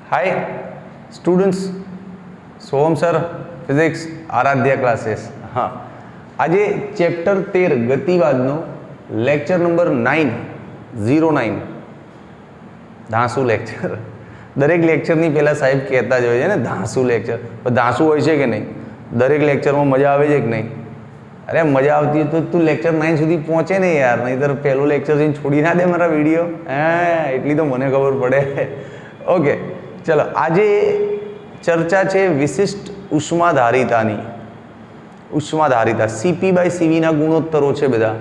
Hi students, सोहम sir physics Aaradhya classes. हाँ, आज chapter 13 गतिवादनो lecture number 909 धांसू lecture. दरेक लेक्चरनी पहला साहेब कहता ज होय छे ने धांसू लेक्चर, पण धांसू होय छे के नहीं? दरेक लेक्चरमां मजा आवे छे के नहीं? अरे मजा आवती तो तू लेक्चर 9 सुधी पहुंचे ने यार, नहींतर पहलो लेक्चर जईने छोड़ी ना दे मारा विडियो। एटली तो मने खबर पड़े। ओके, चलो आज चर्चा है विशिष्ट उष्माधारितानी। उष्माधारिता सीपी बाय सीवी ना गुणोत्तरों है बधा,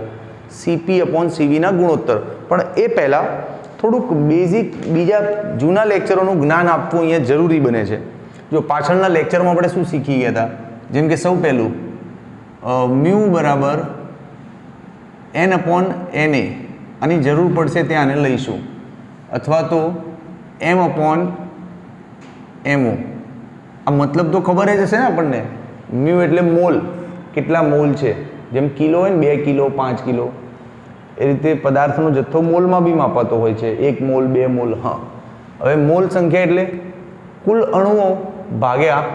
सीपी अपॉन सीवी ना गुणोत्तर। पण ए पहला थोड़ुंक बेसिक बीजा जूना लेक्चरों ज्ञान आपवुं अहींया जरूरी बने छे। जो पाछळना लेक्चरमां आपणे शुं शीखी गया था, जेम के सौ पहेलुं म्यू बराबर एन अपॉन एन ए आनी जरूर पड़शे ते आने लईशुं, अथवा तो एम अपॉन एमओ। आ मतलब तो खबर ज हशे ने आपणने। म्यू एटले मोल, केटला मोल छे, जेम किलो होय ने 2 किलो 5 किलो ए रीते पदार्थनो जथ्थो मोलमां बी मापातो होय छे। 1 मोल 2 मोल। हाँ, हवे मोल संख्या एटले कुल अणुओ भाग्या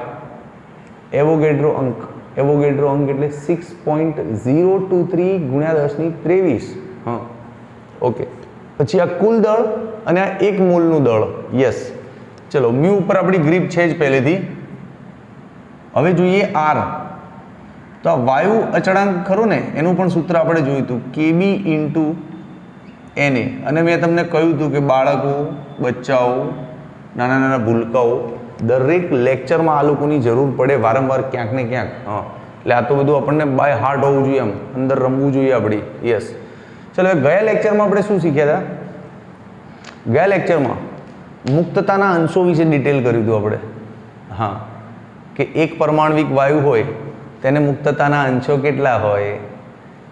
एवोगेड्रो अंक। एवोगेड्रो अंक एटले 6.023 गुण्या 1023। हाँ, ओके। पछी आ कुल दळ अने आ 1 मोलनुं दळ। यस, चलो म्यू पर अपनी ग्रीप है ज पहलेथी। हवे जोईए आर, तो आ वायु अचळांक खरो ने एनुं पण सूत्र आपणे जोयुं हतुं केबी इंटू एन ए। अने मैं तमने कह्युं हतुं के बाळको, बच्चाओ, नाना नाना भूलकाओ दरेक लेक्चरमां आ लोकोनी जरूर पड़े वारंवार क्यांक ने क्यांक। हाँ, એટલે આ તો બધું આપણને બાય હાર્ટ હોવું જોઈએ, એમ અંદર રમવું જોઈએ આપણી। યસ, ચલો ગયા લેક્ચરમાં આપણે શું શીખ્યા હતા? ગયા લેક્ચરમાં મુક્તતાના અંશો વિશે ડિટેલ કર્યું હતું આપણે। હા, કે એક પરમાણવિક વાયુ હોય તેને મુક્તતાના અંશો કેટલા હોય?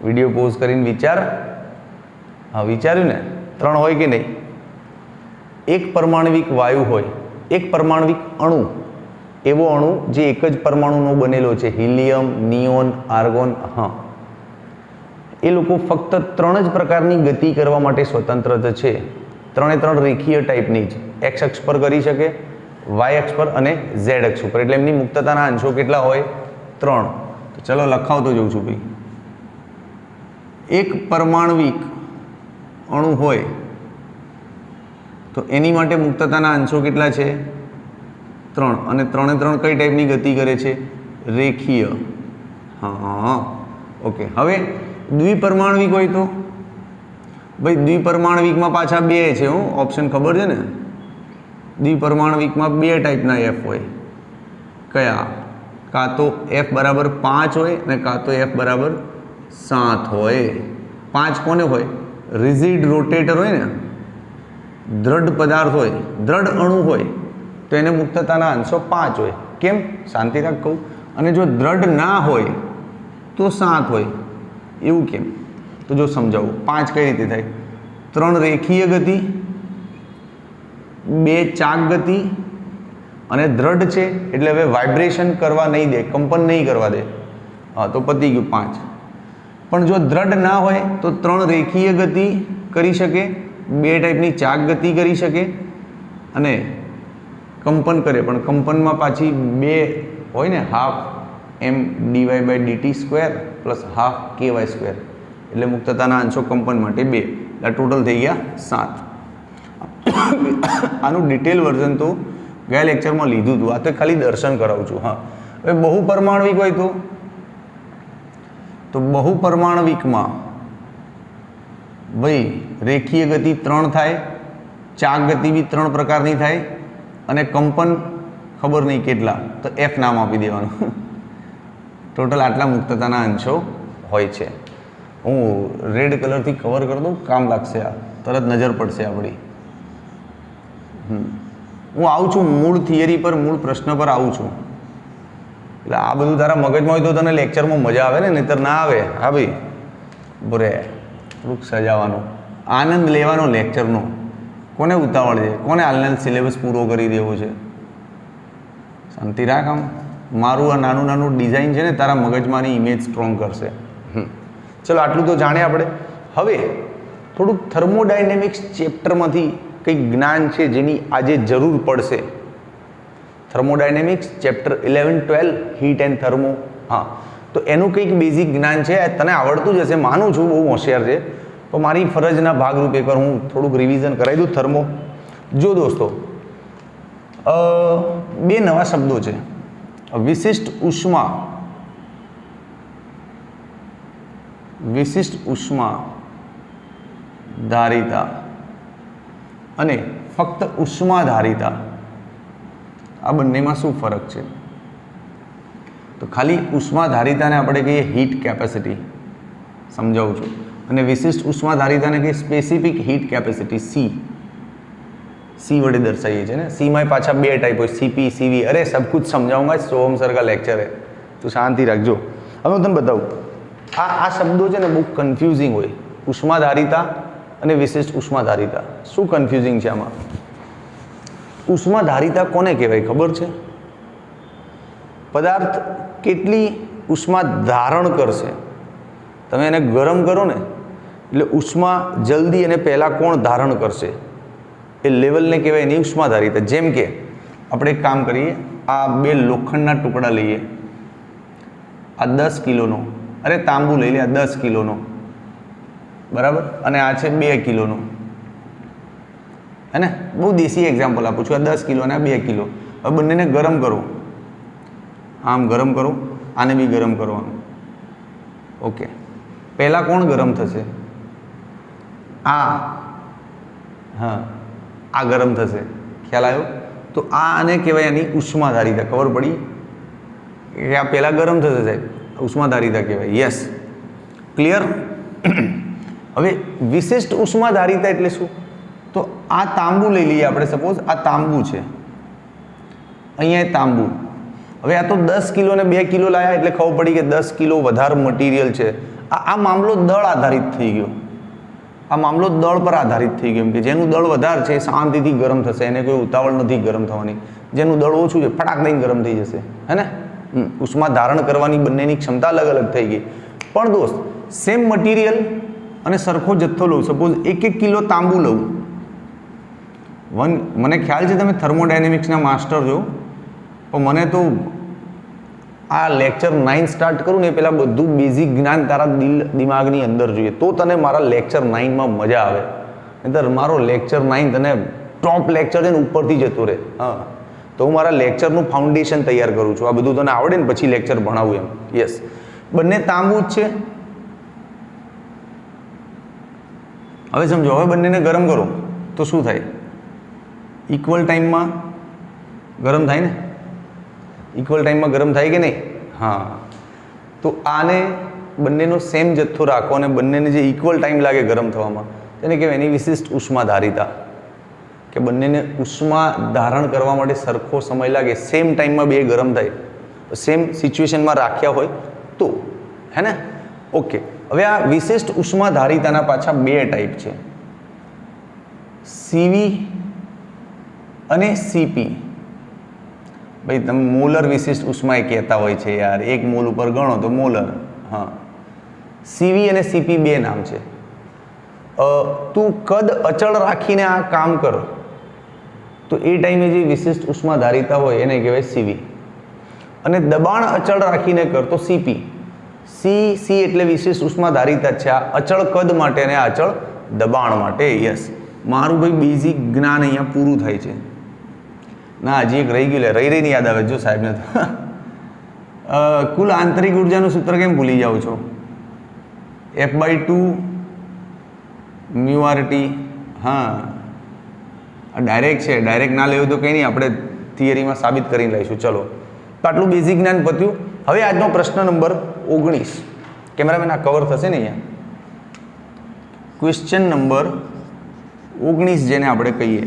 વિડીયો પોઝ કરીને વિચાર। હા, વિચાર્યું ને? 3 હોય કે નહીં? એક પરમાણવિક વાયુ હોય, એક પરમાણવિક અણુ, एवो अणु जे एक ज परमाणुनो बनेलो छे, हीलियम, नियोन, आर्गोन। हाँ, ए लोको फक्त 3 ज प्रकारनी गति करवा माटे स्वतंत्र छे। 3 रेखीय टाइपनी ज, एक्स अक्ष पर करी शके, वाय अक्ष पर अने झेड अक्ष पर। एटले एमनी मुक्तताना अंशो केटला होय? 3। तो चलो लखावतो जाउं छुं भाई। एक परमाणविक अणु होय तो एनी माटे मुक्तताना अंशो केटला छे? 3। અને 3 कई टाइपनी गति करे छे? रेखीय। हाँ, ओके। हवे द्विपरमाणविक होय तो भाई द्विपरमाणविक में पाछा 2 छे। हूँ ऑप्शन खबर है ने? द्विपरमाणविक में 2 टाइपना एफ होय। कया? का तो एफ बराबर 5 होय ने का तो एफ बराबर 7 होय। 5 कोने होय? रिजिड रोटेटर होय ने, दृढ़ पदार्थ होय, दृढ़ अणु होय तो एने मुक्तताना अंशो 5 होय। केम? शांति राख कहूं। अने जो दृढ़ ना होय तो 7 होय, एवुं केम? तो जो समजावुं। 5 कई रीते थाय? 3 रेखीय गति, 2 चाक गति अने दृढ़ छे एटले हवे वाइब्रेशन करवा नहीं दे, कंपन नहीं करवा दे। हाँ, तो पती गयुं 5। पण जो दृढ़ ना होय तो 3 रेखीय गति करी शके, 2 टाइपनी चाक गति करी शके अने कंपन करे। पण कंपन में पाछी 2 होय ने, half m d y by d square plus half k y square. एटले मुक्तताना अंशो कंपन माटे 2, टोटल थई गया 7। आनु डिटेल वर्जन तो गया लेक्चर में लीधुं हतुं, आ तो खाली दर्शन करावुं छुं। हाँ, हवे बहुपरमाणविक होय तो बहुपरमाणविक में भाई रेखीय गति 3 थाय, चाक गति भी 3 प्रकारनी थाय अने कंपन खबर नहीं केटला, तो एफ नाम आपी देवानुं। टोटल आटला मुक्तताना अंशो होय छे। हूँ रेड कलर थी कवर कर दूँ, काम लागशे। आ तरत नजर पड़शे आपणी। हूँ आવું છું मूळ थियरी पर, मूळ प्रश्न पर आવું છું। એટલે આ બધું તારા મગજમાં હોય તો તને લેક્ચરમાં મજા આવે ને, નહીતર ના આવે। હા ભાઈ, બરે થોડુંક સજાવાનું, આનંદ લેવાનો લેક્ચરનો। કોને ઉતાવળ છે? કોને હાલને સિલેબસ પૂરો કરી દેવો છે? શાંતિ રાખ। આમ મારું આ નાનું નાનું ડિઝાઇન છે ને તારા મગજમાંની ઇમેજ સ્ટ્રોંગ કરશે। ચલો આટલું તો જાણે આપણે। હવે થોડુંક થર્મોડાયનેમિક્સ ચેપ્ટરમાંથી કંઈક જ્ઞાન છે જેની આજે જરૂર પડશે thermodynamics chapter 11-12 heat and thermo. હા, તો એનું કંઈક બેઝિક જ્ઞાન છે, તને આવડતું જ હશે, માનું છું બહુ હોશિયાર છે, તો મારી ફરજના ભાગરૂપે એકવાર હું થોડુંક રિવિઝન કરાવી દઉં થર્મો. જો દોસ્તો, બે નવા શબ્દો છે, વિશિષ્ટ ઉષ્મા, વિશિષ્ટ ઉષ્મા ધારિતા અને ફક્ત ઉષ્મા ધારિતા. આ બંનેમાં શું ફરક છે? તો ખાલી ઉષ્મા ધારિતાને આપણે કહીએ હીટ કેપેસિટી, સમજાવું છું, અને વિશિષ્ટ ઉષ્મા ધારિતાને કહીએ સ્પેસિફિક હીટ કેપેસિટી, સી વડે દર્શાવીએ છીએ ને. સીમાં પાછા બે ટાઈપ હોય, સીપી, સીવી. અરે સબ કુછ સમજાऊंगा, સોહમ સર કા લેક્ચર है, તું શાંતિ રાખજો. હવે હું તને બતાવું, આ શબ્દો છે ને બહુ કન્ફ્યુઝિંગ હોય, ઉષ્મા ધારિતા અને વિશિષ્ટ ઉષ્મા ધારિતા. શું કન્ફ્યુઝિંગ છે આમાં? ઉષ્મા ધારિતા કોને કહેવાય ખબર છે? પદાર્થ કેટલી ઉષ્મા ધારણ કરશે. તમે એને ગરમ કરો ને એટલે ઉષ્મા જલ્દી અને પહેલાં કોણ ધારણ કરશે એ લેવલને કહેવાય એની ઉષ્મા ધારિતા. જેમ કે આપણે એક કામ કરીએ, આ બે લોખંડના ટુકડા લઈએ, આ 10 કિલોનો, અરે તાંબુ લઈ લે, આ 10 કિલોનો, બરાબર, અને આ છે 2 કિલોનો, હે ને? બહુ દેશી એક્ઝામ્પલ આપું છું. આ 10 કિલો અને આ 2 કિલો. હવે બંનેને ગરમ કરો, આમ ગરમ કરો, આને બી ગરમ કરવાનું. ઓકે, પહેલાં કોણ ગરમ થશે? આ, હા, આ ગરમ થશે. ખ્યાલ આવ્યો? તો આ આને કહેવાય એની ઉષ્મા ધારિતા. ખબર પડી કે આ પહેલાં ગરમ થશે સાહેબ, ઉષ્મા ધારિતા કહેવાય. Yes, clear? હવે વિશિષ્ટ ઉષ્મા ધારિતા એટલે શું? તો આ તાંબુ લઈ લઈએ આપણે, સપોઝ આ તાંબુ છે, અહીંયા તાંબુ. હવે આ તો 10 કિલો અને 2 કિલો લાયા એટલે ખબર પડી કે 10 કિલો વધારે મટીરિયલ છે. આ મામલો દળ આધારિત થઈ ગયો. આ મામલો દળ પર આધારિત થઈ ગયો, એમ કે જેનું દળ વધારે છે શાંતિથી ગરમ થશે, એને કોઈ ઉતાવળ નથી ગરમ થવાની. જેનું દળ ઓછું છે ફટાક દઈને ગરમ થઈ જશે, હે ને? ઉષ્મા ધારણ કરવાની બંનેની ક્ષમતા અલગ અલગ થઈ ગઈ. પણ દોસ્ત, સેમ મટીરિયલ અને સરખો જથ્થો લઉં, સપોઝ 1 કિલો તાંબુ લઉં. મને ખ્યાલ છે તમે થર્મોડાયનેમિક્સના માસ્ટર છો, પણ મને તો આ લેક્ચર 9 સ્ટાર્ટ કરું ને એ પહેલાં બધું બેઝિક જ્ઞાન તારા દિમાગની અંદર જોઈએ, તો તને મારા લેક્ચર 9માં મજા આવે. નહીંતર મારો લેક્ચર 9 તને ટોપ લેક્ચર છે ને ઉપરથી જતો રહે. હા, તો હું મારા લેક્ચરનું ફાઉન્ડેશન તૈયાર કરું છું. આ બધું તને આવડે ને પછી લેક્ચર ભણાવું એમ. યસ, બંને તાંબુ જ છે. હવે સમજો, હવે બંનેને ગરમ કરો તો શું થાય? ઇક્વલ ટાઈમમાં ગરમ થાય ને? ઇક્વલ ટાઈમમાં ગરમ થાય કે નહીં? હા, તો આને બંનેનો સેમ જથ્થો રાખો અને બંનેને જે ઇક્વલ ટાઈમ લાગે ગરમ થવામાં, તેને કહેવાય એની વિશિષ્ટ ઉષ્મા ધારિતા. કે બંનેને ઉષ્મા ધારણ કરવા માટે સરખો સમય લાગે, સેમ ટાઈમમાં બે ગરમ થાય, સેમ સિચ્યુએશનમાં રાખ્યા હોય તો, હે ને? ઓકે, હવે આ વિશિષ્ટ ઉષ્મા ધારિતાના પાછા બે ટાઈપ છે, સીવી અને સીપી. ભાઈ તમે મોલર વિશિષ્ટ ઉષ્મા એ કહેતા હોય છે યાર, 1 મોલ ઉપર ગણો તો મોલર. હા, સીવી અને સીપી બે નામ છે. તું કદ અચળ રાખીને આ કામ કર તો એ ટાઈમે જે વિશિષ્ટ ઉષ્મા ધારિતા હોય એને કહેવાય સીવી, અને દબાણ અચળ રાખીને કર તો સીપી. સી એટલે વિશિષ્ટ ઉષ્મા ધારિતા છે, આ અચળ કદ માટે અને આ અચળ દબાણ માટે. યસ, મારું ભાઈ બેઝિક જ્ઞાન અહીંયા પૂરું થાય છે. ના, હજી એક રહી ગયું, રહીને યાદ આવે જો સાહેબને તો. કુલ આંતરિક ઉર્જાનું સૂત્ર કેમ ભૂલી જાઓ છો? F/2 μRT. હા, આ ડાયરેક્ટ છે, ડાયરેક્ટ ના લેવું તો કંઈ નહીં, આપણે થિયરીમાં સાબિત કરીને લઈશું. ચલો, તો આટલું બેઝિક જ્ઞાન પત્યું. હવે આજનો પ્રશ્ન નંબર 19, કેમેરામેન આ કવર થશે ને અહીંયા? ક્વેશ્ચન નંબર 19 જેને આપણે કહીએ,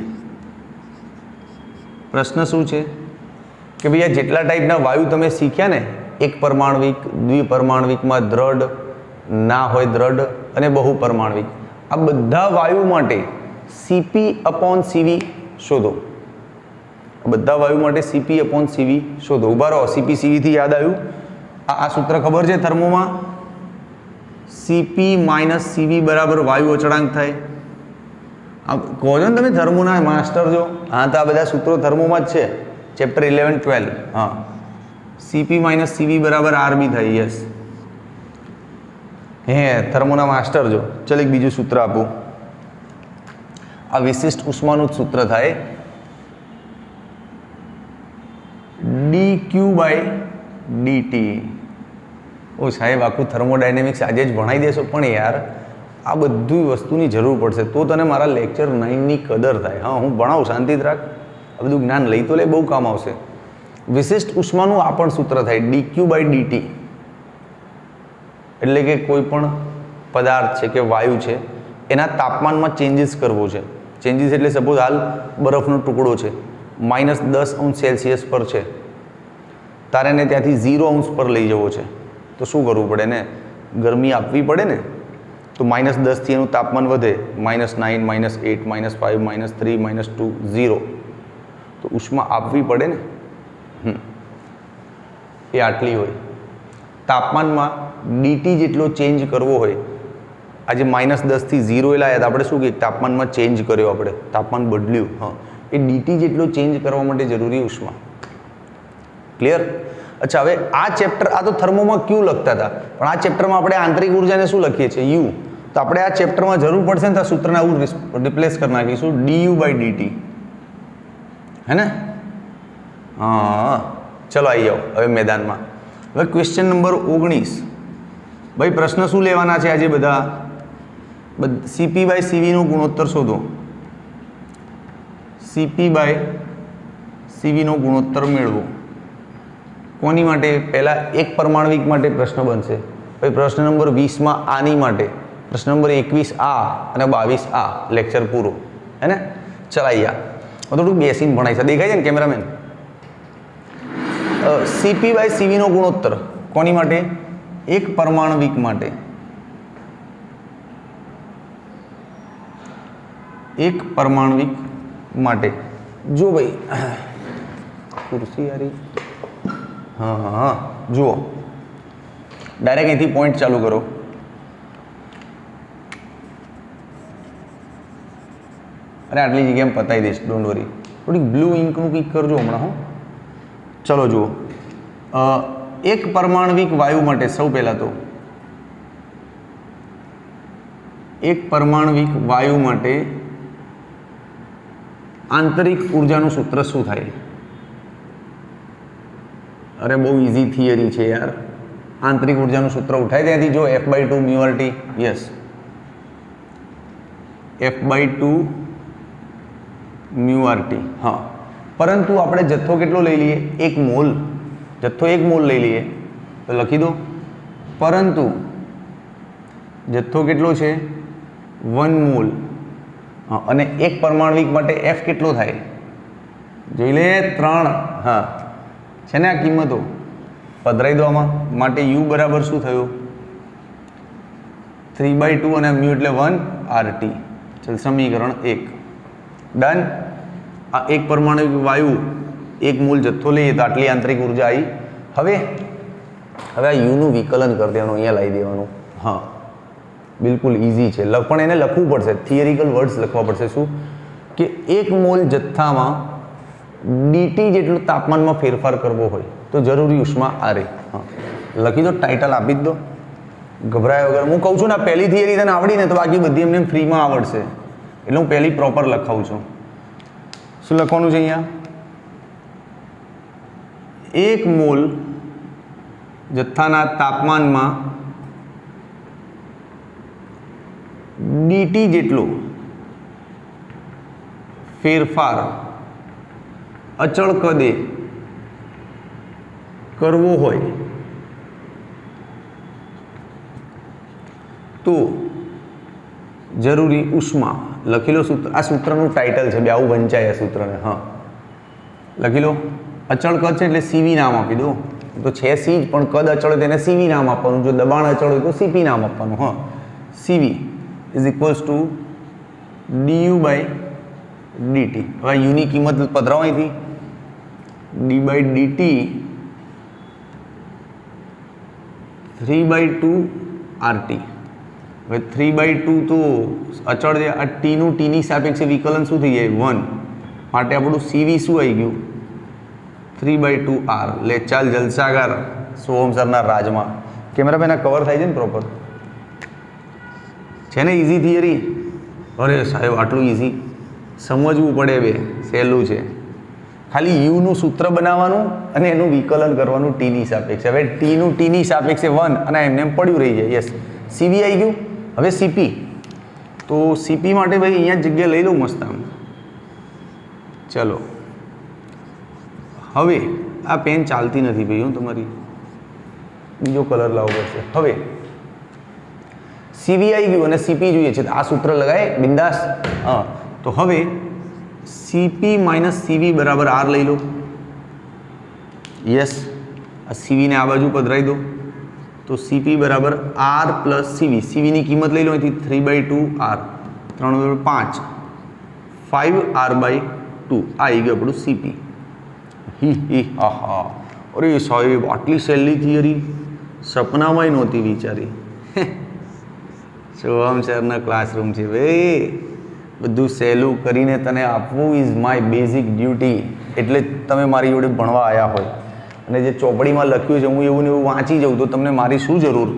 પ્રશ્ન શું છે કે ભાઈ આ જેટલા ટાઈપના વાયુ તમે શીખ્યા ને, એક પરમાણવિક, દ્વિપરમાણવિકમાં દ્રઢ, ના હોય દ્રઢ અને બહુપરમાણવિક, આ બધા વાયુ માટે CP/CV શોધો. બધા વાયુ માટે CP/CV શોધો. ઉભા રહો, CP/CV થી યાદ આવ્યું, આ સૂત્ર ખબર છે થર્મોમાં? CP - CV બરાબર વાયુ અચળાંક થાય. આ કહો છો ને તમે થર્મોના માસ્ટર છો? હા, તો આ બધા સૂત્રો થર્મોમાં જ છે. ચેપ્ટર 11-12 હા સીપી માઇનસ સીવી બરાબર આરબી થાય યસ હે થર્મોના માસ્ટર જો ચલ એક બીજું સૂત્ર આપું આ વિશિષ્ટ ઉષ્માનું જ સૂત્ર થાય dq બાય dt ઓ સાહેબ આખું થર્મોડાયનેમિક્સ આજે જ ભણાવી દેશો પણ યાર આ બધી વસ્તુની જરૂર પડશે તો તને મારા લેક્ચર 9ની કદર થાય હા હું ભણાવું શાંતિથી રાખ આ બધું જ્ઞાન લઈ તો લે બહુ કામ આવશે વિશિષ્ટ ઉષ્માનું આ પણ સૂત્ર થાય dq બાય dt એટલે કે કોઈ પણ પદાર્થ છે કે વાયુ છે એના તાપમાનમાં ચેન્જીસ કરવો છે ચેન્જીસ એટલે સપોઝ હાલ બરફનો ટુકડો છે -10° પર છે તારે એને ત્યાંથી 0° પર લઈ જવો છે તો શું કરવું પડે ને ગરમી આપવી પડે ને તો -10 થી એનું તાપમાન વધે -9 -8 -5 -3 -2 0 તો ઉષ્મા આપવી પડે ને એ આટલી હોય તાપમાનમાં ડીટી જેટલો ચેન્જ કરવો હોય આજે -10 થી 0 લાયા તો આપણે શું કહીએ તાપમાનમાં ચેન્જ કર્યો આપણે તાપમાન બદલ્યું હા એ ડીટી જેટલો ચેન્જ કરવા માટે જરૂરી ઉષ્મા ક્લિયર અચ્છા હવે આ ચેપ્ટર આ તો થર્મોમાં ક્યુ લખતા હતા પણ આ ચેપ્ટરમાં આપણે આંતરિક ઉર્જાને શું લખીએ છીએ યુ તો આપણે આ ચેપ્ટરમાં જરૂર પડશે ને તો સૂત્રને આવું રિપ્લેસ કરી નાખીશું du બાય dt હે ને હા ચલો આવી જાઓ હવે મેદાનમાં હવે ક્વેશ્ચન નંબર 19 ભાઈ પ્રશ્ન શું લેવાના છે આજે બધા સીપી બાય સીવીનો ગુણોત્તર શોધો સીપી બાય સીવીનો ગુણોત્તર મેળવો કોની માટે પહેલાં એક પરમાણવિક માટે પ્રશ્ન બનશે પછી પ્રશ્ન નંબર 20માં આની માટે પ્રશ્ન નંબર 21 આ અને 22 આ લેક્ચર પૂરો હે ને ચલાઈ યા થોડુંક બેસીને ભણાય છે દેખાય છે ને કેમેરામેન સીપી બાય સીવીનો ગુણોત્તર કોની માટે એક પરમાણવિક માટે એક પરમાણવિક માટે જો ભાઈ ખુરશી યારી હા હા જુઓ ડાયરેક્ટ અહીંથી પોઈન્ટ ચાલુ કરો અરે આટલી જગ્યામાં પતાવી દઈશ ડોન્ટ વરી થોડીક બ્લુ ઇંકનું કંઈક કરજો હમણાં હો ચલો જુઓ એક પરમાણવિક વાયુ માટે સૌ પહેલાં તો એક પરમાણવિક વાયુ માટે આંતરિક ઉર્જાનું સૂત્ર શું થાય અરે બહુ ઇઝી થિયરી છે યાર આંતરિક ઉર્જાનું સૂત્ર ઉઠાય ત્યાંથી જો F/2 μRT yes F/2 μRT હા પરંતુ આપણે જથ્થો કેટલો લઈ લઈએ 1 મોલ જથ્થો 1 મોલ લઈ લઈએ તો લખી દો પરંતુ જથ્થો કેટલો છે 1 મોલ અને એક પરમાણવિક માટે F કેટલો થાય જોઈ લે 3 હા છે ને આ કિંમતો પધરાઈ દો આમાં માટે U બરાબર શું થયું 3/2 અને μ એટલે 1 RT ચલ સમીકરણ 1 ડન આ એક પરમાણુ વાયુ 1 મોલ જથ્થો લઈએ તો આટલી આંતરિક ઉર્જા આવી હવે આ યુનું વિકલન કરી દેવાનું અહીંયા લાવી દેવાનું હા બિલકુલ ઇઝી છે પણ એને લખવું પડશે થિયરિકલ વર્ડ્સ લખવા પડશે શું કે 1 મોલ જથ્થામાં ડીટી જેટલું તાપમાનમાં ફેરફાર કરવો હોય તો જરૂરી ઉષ્મા આ રહી હા લખી દો ટાઇટલ આપી જ દો ગભરાયા વગર હું કહું છું ને પહેલી થિયરી તને આવડી ને તો બાકી બધી એમને ફ્રીમાં આવડશે એટલે હું પહેલી પ્રોપર લખાવું છું શું લખવાનું છે અહીંયા 1 મોલ જથ્થાના તાપમાનમાં ડીટી જેટલો ફેરફાર અચળ કદે કરવો હોય તો જરૂરી ઉષ્મા લખી લો સૂત્ર આ સૂત્રનું ટાઇટલ છે બે આવું વંચાય આ સૂત્રને હા લખી લો અચળ કદ છે એટલે સીવી નામ આપી દો તો છે સી જ પણ કદ અચળ હોય તેને સીવી નામ આપવાનું જો દબાણ અચળ હોય તો સીપી નામ આપવાનું હા CV is equals to du by dt હવે યુની કિંમત પધરાવો અહીંથી d બાય dt 3/2 RT હવે 3/2 તો અચળ છે આ ટીનું ટીની સાપેક્ષે વિકલન શું થઈ જાય 1 માટે આપણું સીવી શું આવી ગયું 3/2r લે ચાલ જલસાગર સોહમ સરના રાજમાં કેમેરામેન આ કવર થાય છે ને પ્રોપર છે ને ઇઝી થિયરી અરે સાહેબ આટલું ઇઝી સમજવું પડે બે સહેલું છે ખાલી યુનું સૂત્ર બનાવવાનું અને એનું વિકલન કરવાનું ટીની સાપેક્ષે હવે ટીનું ટીની સાપેક્ષે 1 અને એમને એમ પડ્યું રહી જાય યસ સીવી આવી ગયું હવે સીપી તો સીપી માટે ભાઈ અહીંયા જગ્યા લઈ લઉં મસ્ત આમ ચલો હવે આ પેન ચાલતી નથી ભાઈ હું તમારી બીજો કલર લાવવો પડશે હવે સીવી આવી ગયું અને સીપી જોઈએ છે આ સૂત્ર લગાય બિંદાસ હા તો હવે સીપી માઇનસ સીવી બરાબર આર લઈ લો યસ આ સીવીને આ બાજુ પધરાઈ દો તો સીપી બરાબર આર પ્લસ સીવી સીવીની કિંમત લઈ લો અહીંથી 3/2r 3/5 5r/2 આ આવી ગયું આપણું સીપી આહા અરે સાહેબ આટલી સહેલી થિયરી સપનામાંય નહોતી વિચારી સોહમ સરના ક્લાસરૂમ છે ભાઈ બધું સહેલું કરીને તને આપવું ઇઝ માય બેઝિક ડ્યુટી એટલે જ તમે મારી જોડે ભણવા આવ્યા હોય અને જે ચોપડીમાં લખ્યું છે હું એવું ને એવું વાંચી જાઉં તો તમને મારી શું જરૂર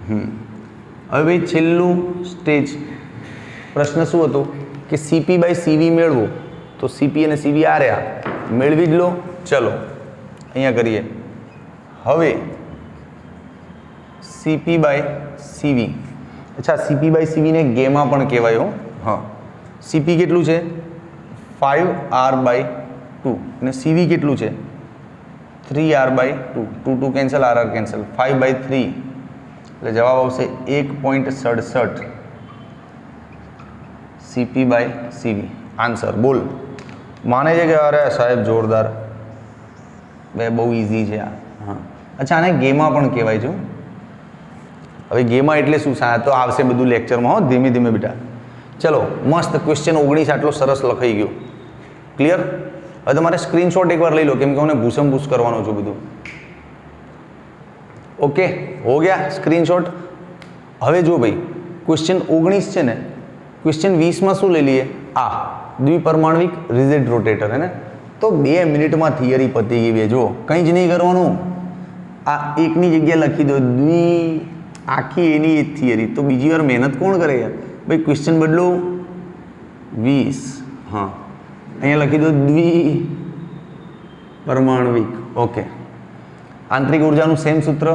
હવે ભાઈ છેલ્લું સ્ટેજ પ્રશ્ન શું હતો કે CP/CV મેળવો તો CP અને CV આ રહ્યા મેળવી જ લો ચલો અહીંયા કરીએ હવે CP/CV અચ્છા CP/CV ને ગેમા પણ કહેવાય હો હા CP કેટલું છે 5r/2 અને CV કેટલું છે 3r/2 2 કેન્સલ r કેન્સલ 5/3 એટલે જવાબ આવશે 1.67 CP/CV આન્સર બોલ માને છે કે અરે સાહેબ જોરદાર બે બહુ ઇઝી છે આ હા અચ્છા આને ગેમા પણ કહેવાય છે હવે ગેમા એટલે શું સા તો આવશે બધું લેક્ચરમાં હો ધીમે ધીમે બેટા ચલો મસ્ત ક્વેશ્ચન 19 આટલો સરસ લખાઈ ગયો ક્લિયર હવે તમારે સ્ક્રીનશોટ એકવાર લઈ લો કેમ કે મને ભૂસમભૂસ કરવાનું છું બધું ઓકે હો ગયા સ્ક્રીનશોટ હવે જો ભાઈ ક્વેશ્ચન 19 છે ને ક્વેશ્ચન 20માં શું લઈ લઈએ આ દ્વિપરમાણવિક રિજિડ રોટેટર હે ને તો 2 મિનિટમાં થિયરી પતી ગઈ બે જો કંઈ જ નહીં કરવાનું આ એકની જગ્યા લખી દો આખી એની એક થિયરી તો બીજી વાર મહેનત કોણ કરે યાર ભાઈ ક્વેશ્ચન બદલો 20 હા અહીંયા લખી દો દ્વિપરમાણવિક ઓકે આંતરિક ઉર્જાનું સેમ સૂત્ર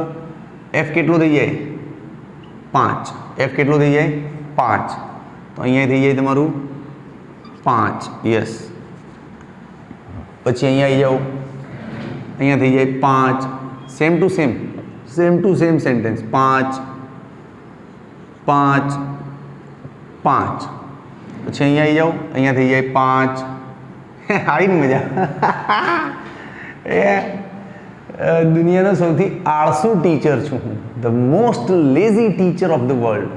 એફ કેટલું થઈ જાય 5 એફ કેટલું થઈ જાય 5 તો અહીંયા થઈ જાય તમારું 5 યસ પછી અહીંયા આવી જાઓ અહીંયા થઈ જાય 5 સેમ ટુ સેમ સેન્ટેન્સ 5 5 5 પછી અહીંયા આવી જાઓ અહીંયા થઈ જાય 5 આવી મજા એ દુનિયાનો સૌથી આળસુ ટીચર છું હું the most lazy teacher of the world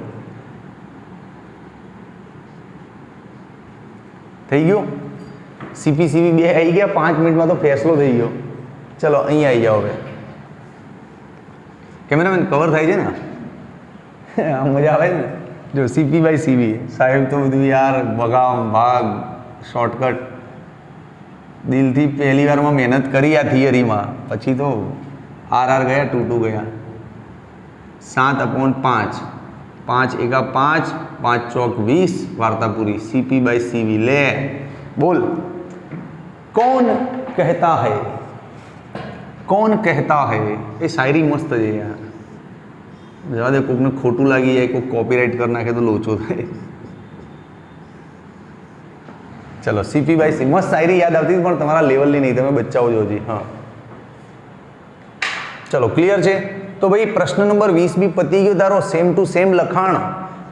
થઈ ગયો CP/CV 2 આવી ગયા 5 મિનિટમાં તો ફેસલો થઈ ગયો ચલો અહીંયા આવી જાઓ હવે કેમેરામેન કવર થાય છે ને મજા આવે ને જો CP/CV સાહેબ તો બધું યાર ભગામ ભાગ શોર્ટકટ દિલથી પહેલી વારમાં મહેનત કરી આ થિયરીમાં પછી તો RR ગયા 2 ગયા 7/5 5 × 5 5 ચોક 20 વાર્તા પૂરી CP/CV ले बोल कौन कहता है ये शायरी मस्त है यार जवा दे कोक ने खोटू लागी जाए कोई कॉपीराइट कर नाखे तो लोचो थाय चलो CP/CV मस्त शायरी याद आती पण तमारा लेवल ની नहीं તમે બચ્ચાઓ જોજી હા चलो क्लियर છે तो भाई प्रश्न नंबर 20 भी पती गयो तारो सेम टू सेम लखाण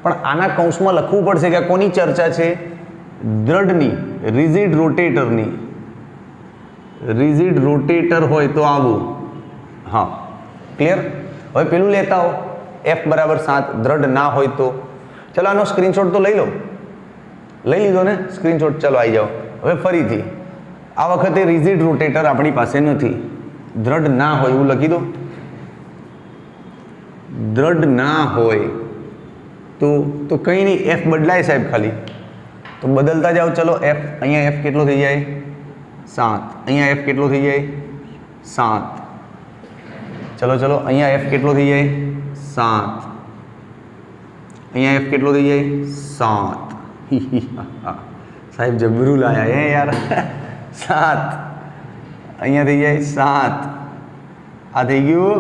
पण आना कौंसमां लखવું પડશે કે કોની ચર્ચા છે દ્રઢની રિજિડ રોટેટરની રિજિડ રોટેટર હોય તો આવું હા ક્લિયર હવે પેલું લેતા હો F બરાબર 7 દ્રઢ ના હોય તો ચલો આનો સ્ક્રીનશોટ તો લઈ લો લઈ લીધો ને સ્ક્રીનશોટ ચલો આવી જાઓ હવે ફરીથી આ વખતે રિજિડ રોટેટર આપણી પાસે નથી દ્રઢ ના હોય એવું લખી દો દ્રઢ ના હોય તો કંઈ નહીં F બદલાય સાહેબ ખાલી તો બદલતા જાઓ ચલો F અહીંયા F કેટલો થઈ જાય 7 અહીંયા એફ કેટલો થઈ જાય 7 ચલો ચલો અહીંયા એફ કેટલો થઈ જાય 7 અહીંયા એફ કેટલો થઈ જાય 7 સાહેબ જબરું લાયા હે યાર 7 અહીંયા થઈ જાય 7 આ થઈ ગયું